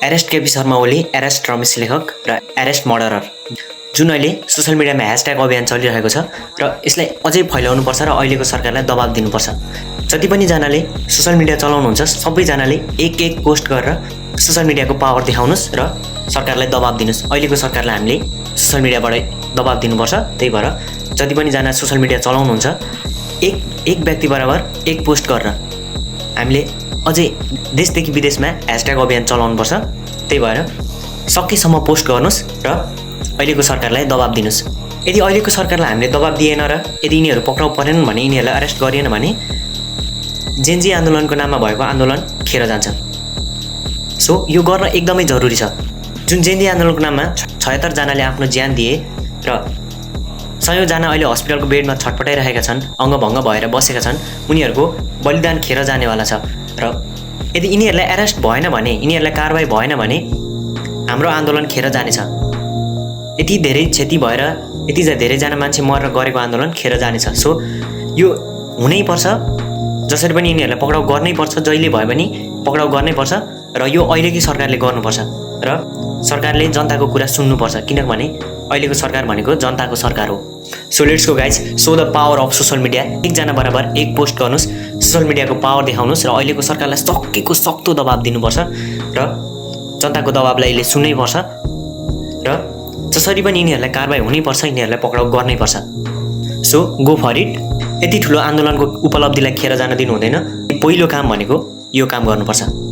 Arrest KP Sharma Oli, arrest Ramesh लेखक र arrest murderer जुन अहिले सोसल मिडियामा ह्यासट्याग अभियान चलिरहेको छ र यसलाई अझै फैलाउनुपर्छ र अहिलेको सरकारलाई दबाब दिनुपर्छ। जति पनि जनाले सोसल मिडिया चलाउनुहुन्छ सबैजनाले एक पोस्ट गरेर सोसल मिडियाको पावर देखाउनुहोस् र सरकारलाई दबाब दिनुहोस्। अहिलेको सरकारलाई हामीले सोसल मिडियाबाट दबाब दिनुपर्छ। त्यही भएर जति पनि जना सोसल मिडिया चलाउनुहुन्छ एक व्यक्ति बराबर एक पोस्ट गरेर हामीले अझै देशदेखि विदेशमा ह्यासट्याग अभियान चलाउनुपर्छ। त्यही भएर सकेसम्म पोस्ट गर्नुहोस् र अहिलेको सरकारलाई दबाब दिनुहोस्। यदि अहिलेको सरकारलाई हामीले दबाब दिएन र यदि यिनीहरू पक्राउ परेनन् भने, यिनीहरूलाई अरेस्ट गरिएन भने जेनजी आन्दोलनको नाममा भएको आन्दोलन खेर जान्छ। सो यो गर्न एकदमै जरुरी छ। जुन जेनजी आन्दोलनको नाममा 76 जनाले आफ्नो ज्यान दिए र 100 जना अहिले हस्पिटलको बेडमा छटपटाइरहेका छन्, अङ्गभङ्ग भएर बसेका छन्, उनीहरूको बलिदान खेर जानेवाला छ। र यदि यिनीहरूलाई एरेस्ट भएन भने, यिनीहरूलाई कारबाही भएन भने हाम्रो आन्दोलन खेर जानेछ। यति धेरै क्षति भएर यति धेरैजना मान्छे मरेर गरेको आन्दोलन खेर जानेछ। सो यो हुनैपर्छ। जसरी पनि यिनीहरूलाई पक्राउ गर्नैपर्छ, जहिले भए पनि पक्राउ गर्नैपर्छ र यो अहिलेकै सरकारले गर्नुपर्छ र सरकारले जनताको कुरा सुन्नुपर्छ, किनभने अहिलेको सरकार भनेको जनताको सरकार हो। So let's go guys, so the power of social media. एकजना बराबर एक पोस्ट गर्नुहोस्, सोसल मिडियाको पावर देखाउनुहोस् र अहिलेको सरकारलाई सकेको सक्दो दबाब दिनुपर्छ र जनताको दबाबलाई यसले सुन्नैपर्छ र जसरी पनि यिनीहरूलाई कारबाही हुनैपर्छ, यिनीहरूलाई पक्राउ गर्नैपर्छ। So go for it. यति ठुलो आन्दोलनको उपलब्धिलाई खेर जान दिनु हुँदैन। पहिलो काम भनेको यो काम गर्नुपर्छ।